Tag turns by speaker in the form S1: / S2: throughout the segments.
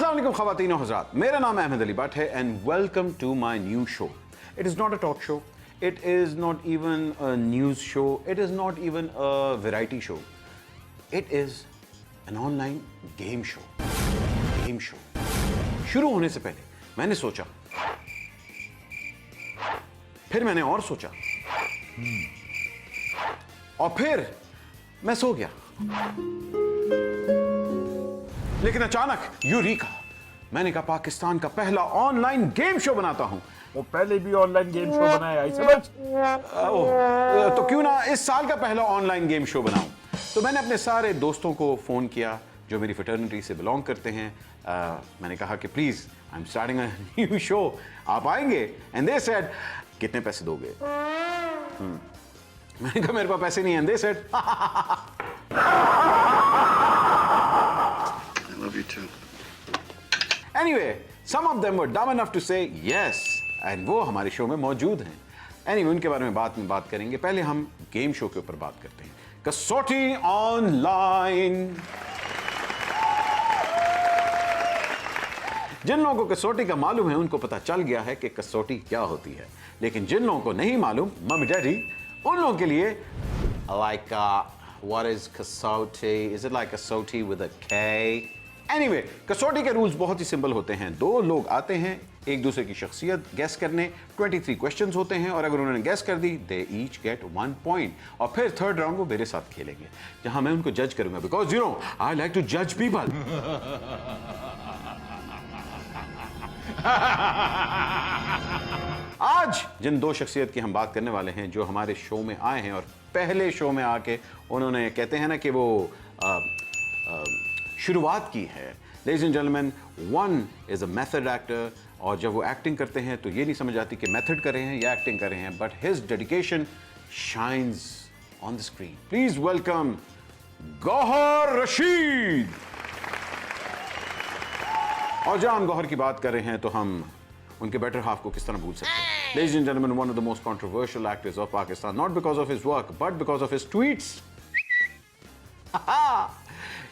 S1: अस्सलाम वालेकुम ख़वातीन और हज़रात, मेरा नाम अहमद अली भट्ट है and welcome to my new show. It is not a talk show, it is not even a news show, it is not even a variety show, it is an online game show. Game show शुरू होने से पहले मैंने सोचा, फिर मैंने और सोचा, और फिर मैं सो गया. लेकिन अचानक यूरीका, मैंने कहा पाकिस्तान का पहला ऑनलाइन गेम शो बनाता हूं.
S2: वो पहले भी ऑनलाइन गेम शो बनाया है, समझ?
S1: तो क्यों ना इस साल का पहला ऑनलाइन गेम शो बनाऊं. तो मैंने अपने सारे दोस्तों को फोन किया जो मेरी फ्रेटर्निटी से बिलोंग करते हैं. मैंने कहा कि please I am starting a new show, आप आएंगे? एंड दे सेड कितने पैसे दोगे? मैंने कहा मेरे पास पैसे नहीं है. And they said
S3: Love you too.
S1: Anyway, some of them were dumb enough to say yes, and वो हमारे शो में मौजूद हैं. Anyway, उनके बारे में बात करेंगे. पहले हम गेम शो के ऊपर बात करते हैं. कसौटी ऑनलाइन. जिन लोगों को कसौटी का मालूम है उनको पता चल गया है कि कसौटी क्या होती है, लेकिन जिन लोगों को नहीं मालूम, मम्मी डैडी, उन लोगों के लिए like what is कसौटी? Is it like कसौटी with a K? Anyway, कसौटी के रूल्स बहुत ही सिंपल होते हैं. दो लोग आते हैं एक दूसरे की शख्सियत गेस करने. 23 क्वेश्चंस होते हैं और अगर उन्होंने गेस कर दी दे ईच गेट 1 पॉइंट. और फिर थर्ड राउंड वो मेरे साथ खेलेंगे जहां मैं उनको जज करूंगा, because you know I like to जज पीपल. आज जिन दो शख्सियत की हम बात करने वाले हैं जो हमारे शो में आए हैं और पहले शो में आके उन्होंने कहते हैं ना कि वो शुरुआत की है. Ladies and gentlemen, one is a method actor, और जब वो एक्टिंग करते हैं तो ये नहीं समझ आती कि मेथड कर रहे हैं या एक्टिंग कर रहे हैं, but his dedication shines on the screen. Please welcome Gauhar Rashid. और जब हम गौहर की बात कर रहे हैं तो हम उनके बेटर हाफ को किस तरह भूल सकते हैं. Ladies and gentlemen, one of the most controversial actors of Pakistan, not because of his work, but because of his tweets.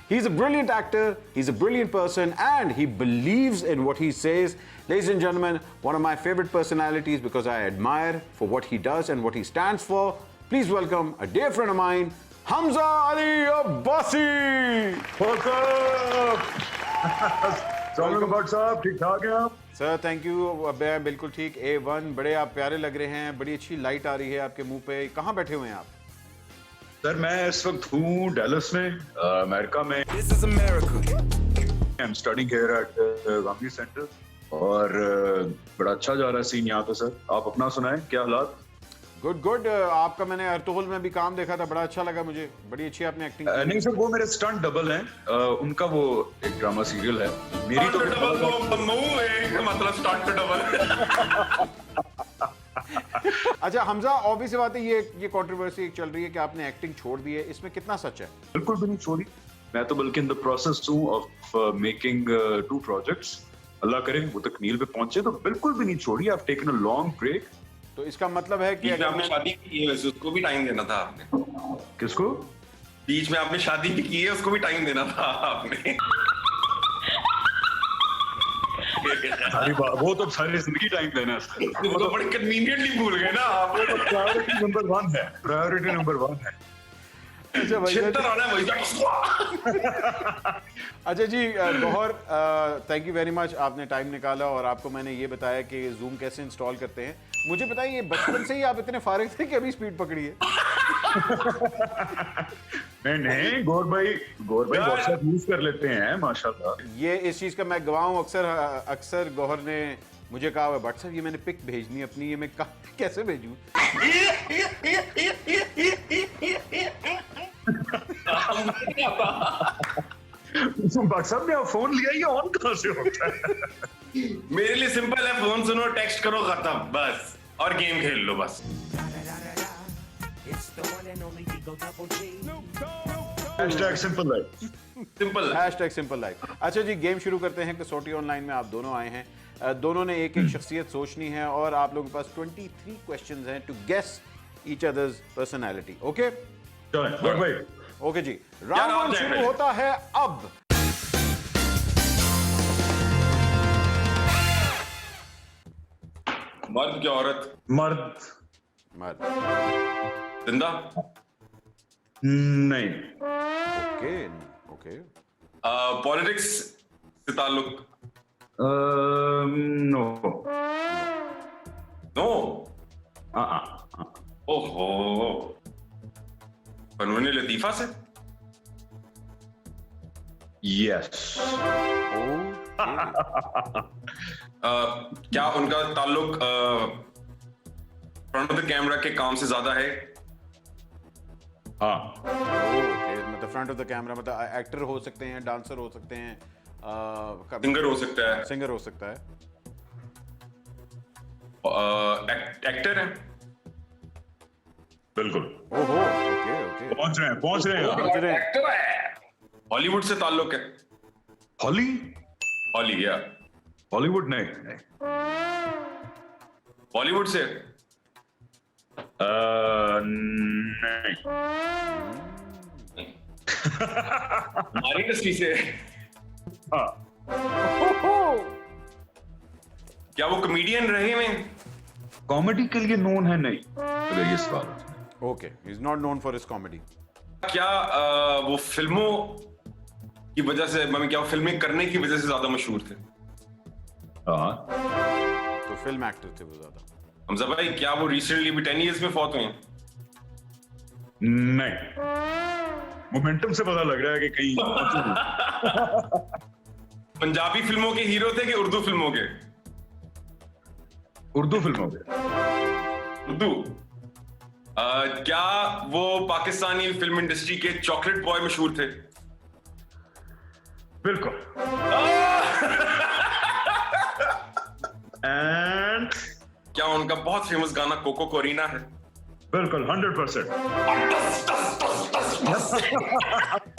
S1: He's a brilliant actor, he's a brilliant person, and he believes in what he says. Ladies and gentlemen, one of my favorite personalities because I admire for what he does and what he stands for. Please welcome a dear friend of mine, Hamza Ali Abbasi.
S2: welcome. साहब, ठीक ठाक हैं आप?
S1: Sir thank you. मैं बिल्कुल ठीक, A1. बड़े आप प्यारे लग रहे हैं, बड़ी अच्छी लाइट आ रही है आपके मुंह पे. कहाँ बैठे हुए हैं आप?
S2: सर मैं इस वक्त हूँ डैलस में, अमेरिका में.
S4: This is America.
S2: I'm studying here at Gandhi centre और बड़ा अच्छा जा रहा है सीन यहाँ पे. सर आप अपना सुनाएं, क्या हालात?
S1: गुड. आपका मैंने अर्तुगरुल में भी काम देखा था, बड़ा अच्छा लगा मुझे. बड़ी अच्छी आपने एक्टिंग की.
S2: नहीं सर, वो मेरे स्टंट डबल हैं. उनका वो एक ड्रामा सीरियल है. मेरी तो
S4: मतलब स्टंट डबल.
S1: अच्छा हमजा, ऑब्वियस बात है ये कंट्रोवर्सी चल रही है कि आपने एक्टिंग छोड़ दी है, इसमें कितना सच है?
S2: बिल्कुल भी नहीं छोड़ी. मैं तो बल्कि इन द प्रोसेस हूँ ऑफ मेकिंग 2 प्रोजेक्ट्स. अल्लाह करे वो तकमील पे पहुंचे, तो बिल्कुल भी नहीं छोड़ी. I have taken a long break.
S1: तो इसका मतलब है कि
S4: बीच में आपने शादी भी की है, वैसे उसको भी टाइम देना था आपने.
S2: किसको?
S4: बीच में आपने शादी भी की है, उसको भी टाइम देना था आपने.
S2: वो तो सारी जिंदगी टाइम देना है.
S4: वो तो बड़े कन्वीनियंटली भूल गए ना आप.
S2: वो तो प्रायोरिटी नंबर 1 है. प्रायोरिटी नंबर 1 है.
S1: अच्छा भाई, अच्छा जी Gauhar, thank you very much. आपने टाइम निकाला और आपको मैंने ये बताया कि जूम कैसे इंस्टॉल करते हैं. मुझे बताइए, बचपन से ही आप इतने फारिग थे कि अभी स्पीड पकड़ी है?
S2: नहीं, गौर भाई व्हाट्सएप यूज कर लेते हैं माशाल्लाह.
S1: ये इस चीज का मैं गवाह हूं. अक्सर गौहर ने मुझे कहा हुआ, व्हाट्सएप ये मैंने पिक भेजनी है अपनी, ये मैं कैसे भेजूं?
S2: व्हाट्सएप में फोन लिया, ये ऑन कहां से होता है?
S4: मेरे लिए सिंपल है, फोन सुनो, टेक्स्ट करो, खत्म बस, और गेम खेल लो बस.
S2: Simple life.
S1: Simple life. अच्छा जी, गेम शुरू करते हैं. कसौटी ऑनलाइन में आप दोनों आए हैं. दोनों ने एक एक शख्सियत सोचनी है और आप लोगों के पास 23 क्वेश्चंस हैं to guess each others personality. Okay okay जी, राउंड शुरू होता है अब.
S4: मर्द क्या औरत?
S2: मर्द।
S1: मर्द।
S4: जिंदा?
S2: नहीं।
S1: Okay okay.
S4: पॉलिटिक्स से ताल्लुक?
S2: नो।
S4: नो।
S2: हाँ।
S4: ओहो, फनून लतीफा से?
S2: यस।
S4: क्या उनका ताल्लुक फ्रंट ऑफ द कैमरा के काम से ज्यादा है?
S2: हाँ।
S1: ओके, मतलब फ्रंट ऑफ द कैमरा, मतलब एक्टर हो सकते हैं, डांसर हो सकते हैं,
S4: सिंगर हो सकता है?
S1: सिंगर हो सकता है।
S4: एक्टर है?
S2: बिल्कुल।
S1: ओहो, ओके ओके।
S2: पहुंच रहे हैं।
S1: पहुंच रहे हैं।
S4: एक्टर है। हॉलीवुड से ताल्लुक है?
S2: हॉली?
S4: हॉली या
S2: हॉलीवुड? नहीं।
S4: बॉलीवुड से?
S2: नहीं।
S4: हमारी इंडस्ट्री से?
S2: हाँ।
S4: क्या वो कॉमेडियन रहे हैं?
S2: कॉमेडी के लिए नोन है? नहीं, अगर ये सवाल है।
S1: Okay, he is not known for his comedy.
S4: क्या वो फिल्मों की वजह से, मतलब क्या वो फिल्में करने की वजह से ज्यादा मशहूर थे?
S2: हाँ।
S1: तो फिल्म एक्टर थे वो ज्यादा।
S4: हमजा भाई, क्या वो रिसेंटली भी 10 इयर्स में फौत हुए हैं?
S2: नहीं। मोमेंटम से पता लग रहा है कि कहीं
S4: पंजाबी फिल्मों के हीरो थे कि उर्दू फिल्मों के?
S2: उर्दू फिल्मों में।
S4: उर्दू। क्या वो पाकिस्तानी फिल्म इंडस्ट्री के चॉकलेट बॉय मशहूर थे?
S2: बिल्कुल। एंड
S4: क्या उनका बहुत फेमस गाना कोको कोरीना है?
S2: बिल्कुल 100%।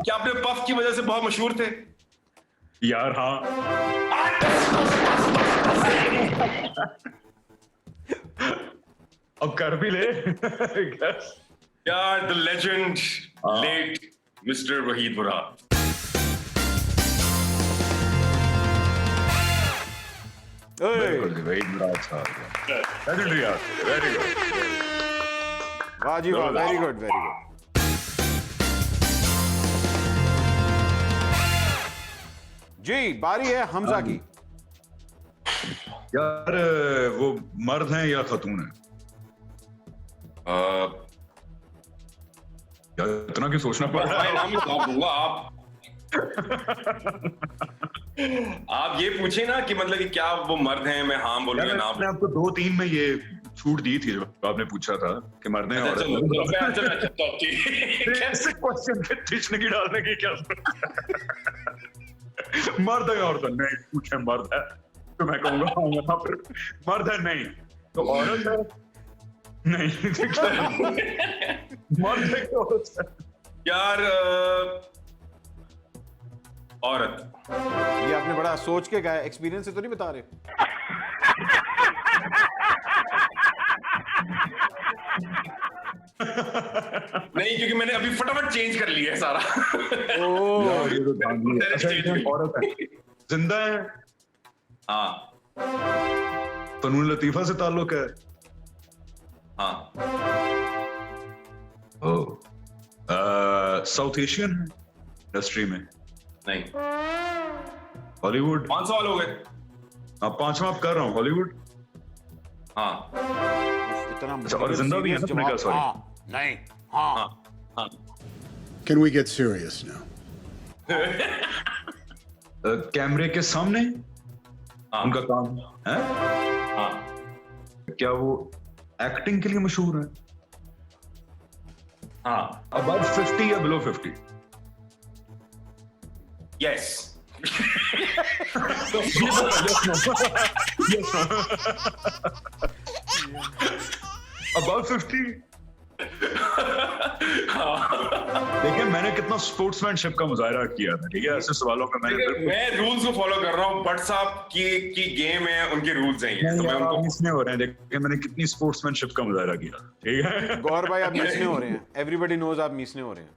S4: क्या अपने पफ की वजह से बहुत मशहूर थे?
S2: यार हाँ। अब कर भी ले।
S4: यार the legend late mister Waheed Murad.
S2: बिल्कुल जी, वही मुराद साहब। लेजेंडरी यार, वेरी गुड।
S1: वाह जी वाह, वेरी गुड वेरी गुड। जी, बारी है हमजा की।
S2: यार वो मर्द हैं या खतून हैं? यार इतना क्यों सोचना पड़ रहा है?
S4: नाम बता दूंगा आप ये पूछे ना कि मतलब कि क्या वो मर्द हैं, मैं हाँ बोलूंगा ना।
S2: मैंने आपको 2-3 में ये छूट दी थी जब आपने पूछा था कि मर्द हैं और क्वेश्चन पे टिचने डालने की क्या मर्द है औरत नहीं पूछे मर्द है तो मैं कहूंगा यहाँ पर मर्द है नहीं तो औरत है नहीं। मर्द है कि औरत है?
S4: यार औरत।
S1: ये आपने बड़ा सोच के गाया, एक्सपीरियंस से तो नहीं बता रहे?
S4: नहीं, क्योंकि मैंने अभी फटाफट चेंज कर लिया है सारा।
S2: यार ये तो धांधली है। अच्छा ये औरत है, जिंदा है?
S4: हाँ।
S2: फनून लतीफा से ताल्लुक है?
S4: हाँ।
S2: साउथ एशियन है इंडस्ट्री में?
S4: नहीं।
S2: हॉलीवुड?
S4: 5 सवाल हो गए।
S2: हाँ 5वां आप कर रहा हूँ। हॉलीवुड?
S4: हाँ।
S1: इतना
S2: अच्छा, और जिंदा भी है ना अपने का? सॉरी।
S1: हाँ, नहीं, हाँ।
S4: हाँ।
S3: Can we get serious now?
S2: कैमरे के सामने
S4: हाँ।
S2: उनका काम है?
S4: हाँ।
S2: क्या वो एक्टिंग के लिए मशहूर है?
S4: हाँ।
S2: अबव 50 या बिलो 50?
S4: यस।
S2: अबव 50? देखिए मैंने कितना स्पोर्ट्समैनशिप का मुजाहरा किया था, ठीक है? ऐसे सवालों में मैंने
S4: मैं रूल्स को फॉलो कर रहा हूँ। बट साहब की गेम है, उनके रूल्स हैं ये। तो मैं उनको
S2: मिसने हो रहे हैं। देखिए मैंने कितनी स्पोर्ट्समैनशिप का मुजाहरा किया, ठीक है?
S1: गौर भाई आप मिसने हो रहे हैं, एवरीबॉडी नोज आप मिसने हो रहे हैं।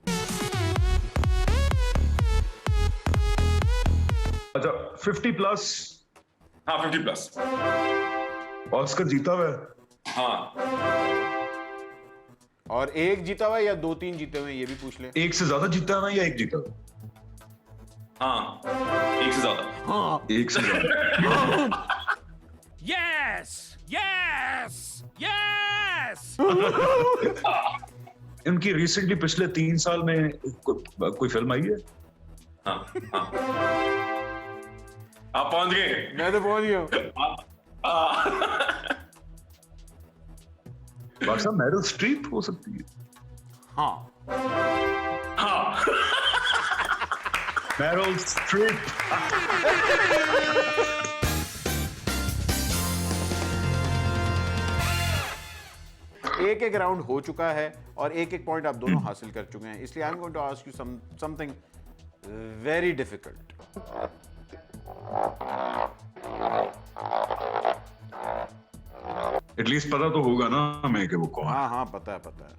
S2: अच्छा 50 प्लस?
S4: हाँ 50 प्लस।
S2: ऑस्कर जीता हुआ है।
S4: हाँ,
S1: और एक जीता हुआ है या 2-3 जीते हुए हैं, ये भी पूछ ले।
S2: एक से ज्यादा जीता है ना, या एक जीता हुआ है?
S4: हाँ, एक से ज्यादा।
S2: एक से ज्यादा।
S5: Yes! Yes! Yes!
S2: इनकी रिसेंटली पिछले 3 साल में कोई फिल्म आई है?
S4: हाँ, हाँ। आप पहुंच गए।
S1: मैं तो पहुंच गया हूं।
S2: डॉक्टर साहब, मैरिल स्ट्रीप हो सकती है।
S1: हाँ,
S4: हाँ,
S2: मैरिल स्ट्रीप।
S1: एक एक राउंड हो चुका है और एक एक पॉइंट आप दोनों हासिल कर चुके हैं, इसलिए I am going to ask you something very difficult.
S2: At least पता तो होगा ना हमें कि वो कौन है।
S1: हाँ हाँ, पता है पता है।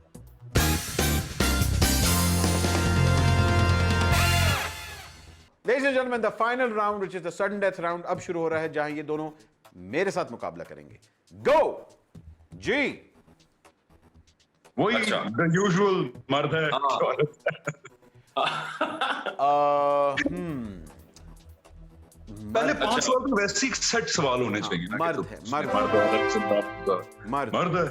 S1: Ladies and gentlemen, the final round, which is the sudden death round, अब शुरू हो रहा है, जहां ये दोनों मेरे साथ मुकाबला करेंगे। Go! जी।
S2: वही
S4: अच्छा।
S2: द यूजुअल मर्द है। पहले 5 सवाल तो वैसे ही सेट सवाल होने चाहिए ना।
S1: मर्द
S2: कि
S1: है,
S2: तो
S1: मर्द।
S2: मर्द औरत से बात होगा।
S1: मर्द।
S2: मर्द है।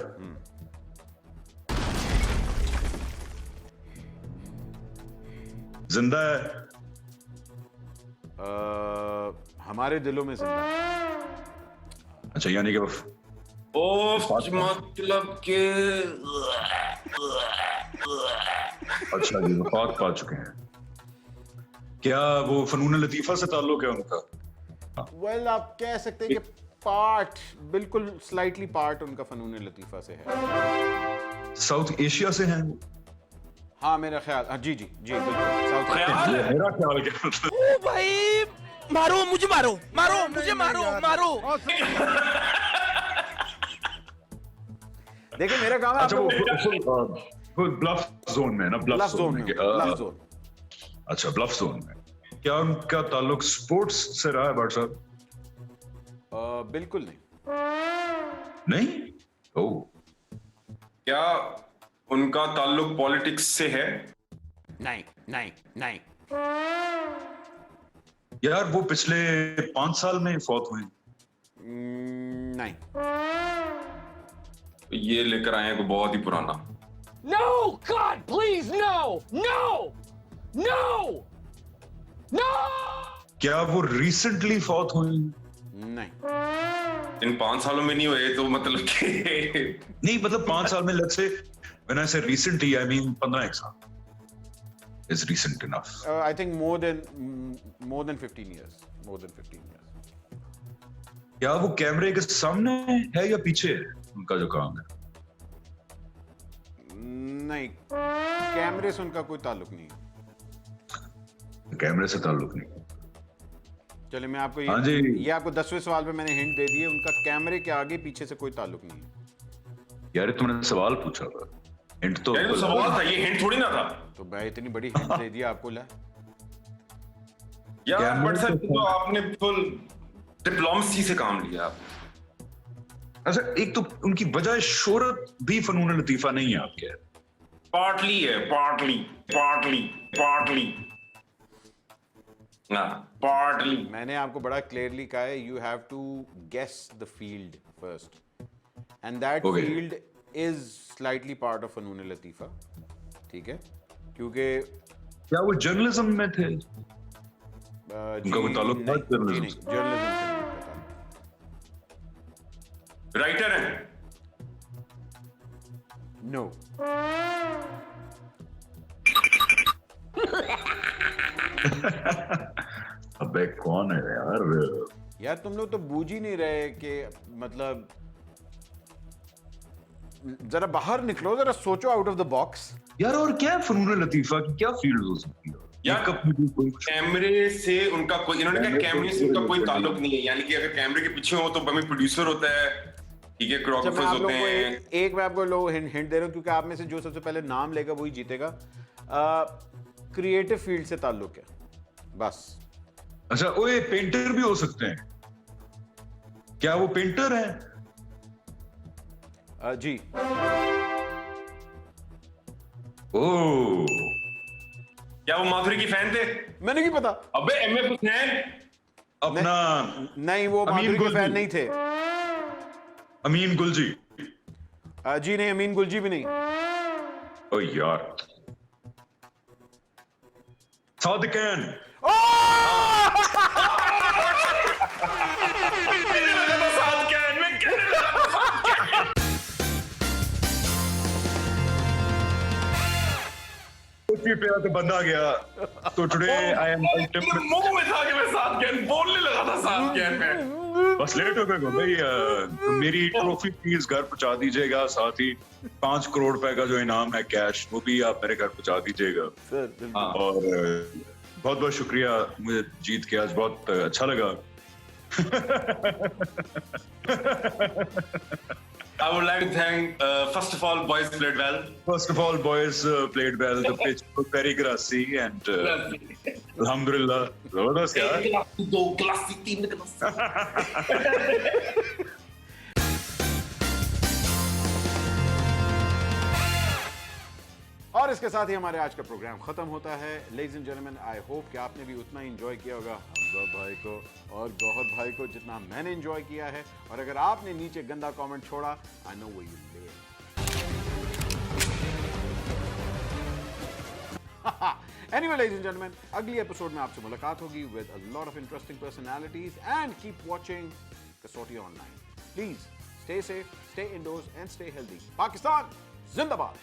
S2: जिंदा है।
S1: हमारे दिलों में जिंदा है।
S2: अच्छा, यानी कि वो
S4: ओ मतलब के
S2: अच्छा जी, वफात पा चुके हैं। क्या वो फनून लतीफा से ताल्लुक है उनका?
S1: Well, आप कह सकते हैं कि पार्ट, बिल्कुल स्लाइटली पार्ट उनका फनून लतीफा से है।
S2: साउथ एशिया से हैं?
S1: हाँ, मेरा ख्याल, हाँ, जी जी जी, बिल्कुल साउथ।
S4: ख्याल है।
S2: मेरा ख्याल क्या मतलब?
S5: ओ भाई, मारो मुझे, मारो मारो मुझे, मारो मारो।
S1: देखिए, मेरा काम है
S2: अच्छा,
S1: आपको
S2: वो ब्लफ जोन में है ना?
S1: ब्लफ जोन में, ब्लफ जोन।
S2: अच्छा, ब्लफ जोन में। क्या उनका ताल्लुक स्पोर्ट्स से रहा है भाट साहब?
S1: बिल्कुल नहीं।
S2: नहीं? ओह,
S4: क्या उनका ताल्लुक पॉलिटिक्स से है?
S1: नहीं नहीं नहीं।
S2: यार वो पिछले 5 साल में फौत हुए।
S1: नहीं।
S4: ये लेकर आए हैं को बहुत ही पुराना।
S5: No, God, please, no, no, no, no.
S2: क्या वो रिसेंटली फौत हुए?
S1: नहीं।
S4: इन 5 सालों में नहीं हुए तो मतलब कि
S2: नहीं, मतलब 5 साल में, लेट्स से व्हेन आई से रिसेंटली आई मीन 15 साल is recent enough.
S1: I think more than 15 years. More than 15 years.
S2: क्या वो कैमरे के सामने है या पीछे है उनका जो काम है?
S1: नहीं, कैमरे से उनका कोई ताल्लुक नहीं है।
S2: कैमरे से ताल्लुक नहीं।
S1: चलिए, मैं आपको
S2: हाँ जी।
S1: ये आपको 10वें सवाल पे मैंने हिंट दे दी है, उनका कैमरे के आगे पीछे से कोई ताल्लुक नहीं है।
S2: यार तुमने सवाल पूछा था, हिंट तो
S4: यार, ये तो सवाल था, ये हिंट थोड़ी ना था
S1: तो मैं इतनी बड़ी हिंट दे दी आपको। ला
S4: यार।
S2: कैमरे
S4: बट सर,
S2: से-
S4: तो आपने फुल डिप्लोमेसी से काम लिया।
S2: अच्छा, एक तो उनकी वजह शोहरत भी फनून लतीफा नहीं है आपके।
S4: पार्टली है, पार्टली पार्टली।
S1: मैंने आपको बड़ा क्लियरली कहा है, you have to guess the field first, and that
S2: Okay.
S1: Field is slightly part of फनून लतीफा। ठीक है, क्योंकि
S2: क्या वो जर्नलिज्म में थे? उनका कोई ताल्लुक था journalism से?
S1: जर्नलिज्म से नहीं पता।
S4: राइटर है?
S1: नो।
S2: अबे कौन है यार?
S1: यार, तुम लोग तो बूझ ही नहीं रहे कि मतलब जरा बाहर निकलो, जरा सोचो आउट ऑफ द बॉक्स।
S2: यार और क्या है फनून लतीफा की क्या फील्ड हो सकती है?
S4: यार,
S2: Makeup में भी कोई
S4: कैमरे से उनका कोई, इन्होंने कहा कैमरे से उनका कोई ताल्लुक नहीं है, यानी कि अगर कैमरे के पीछे हो तो हमें प्रोड्यूसर होता है, ठीक है,
S1: जब मैं
S4: कोरियोग्राफर्स
S1: आप
S4: होते
S1: लोगों को
S4: हैं।
S1: एक मैं आपको लोग हिंट दे रहा हूँ, क्योंकि आप में से जो सबसे पहले नाम लेगा वही जीतेगा। क्रिएटिव फील्ड से ताल्लुक है, बस।
S2: अच्छा, ओए पेंटर भी हो सकते हैं? क्या वो पेंटर है?
S1: जी।
S4: ओह, क्या वो माधुरी की फैन थे?
S1: मैंने नहीं पता।
S4: अबे एमए हुसैन।
S2: अपना
S1: नहीं, वो
S2: अमीन
S1: माधुरी के
S2: गुल
S1: फैन
S2: जी।
S1: नहीं थे।
S2: अमीन गुलजी।
S1: जी नहीं, अमीन गुलजी भी नहीं।
S2: ओ यार, सादिकैन।
S4: साथ क्या है? मैं कहने लगा
S2: कुर्सी पे आके बंदा गया। तो टुडे आई एम
S4: मेरे मुंह में था कि मैं साथ क्या बोलने लगा था साथ क्या में।
S2: बस लेट हो गए भाई। मेरी ट्रॉफी प्लीज घर पहुंचा दीजिएगा, साथ ही 5 करोड़ रुपए का जो इनाम है कैश, वो भी आप मेरे घर पहुंचा दीजिएगा।
S1: सर,
S2: और बहुत बहुत शुक्रिया, मुझे जीत के आज बहुत अच्छा लगा।
S4: I would like to thank, first of all, boys played well.
S2: First of all, boys played well. The pitch was very grassy and alhamdulillah, जबरदस्त यार।
S4: दो गिलास, 3 गिलास।
S1: और इसके साथ ही हमारे आज का प्रोग्राम खत्म होता है। Ladies and gentleman, I hope कि आपने भी उतना ही एंजॉय किया होगा हमजा भाई को और गौहर भाई को जितना मैंने एंजॉय किया है। और अगर आपने नीचे गंदा कमेंट छोड़ा, I know where you live. Anyway, ladies and gentlemen, अगली एपिसोड में आपसे मुलाकात होगी with a lot of interesting personalities and keep watching Kasauti Online. Please stay safe, stay indoors and stay healthy. Pakistan, Zindabad.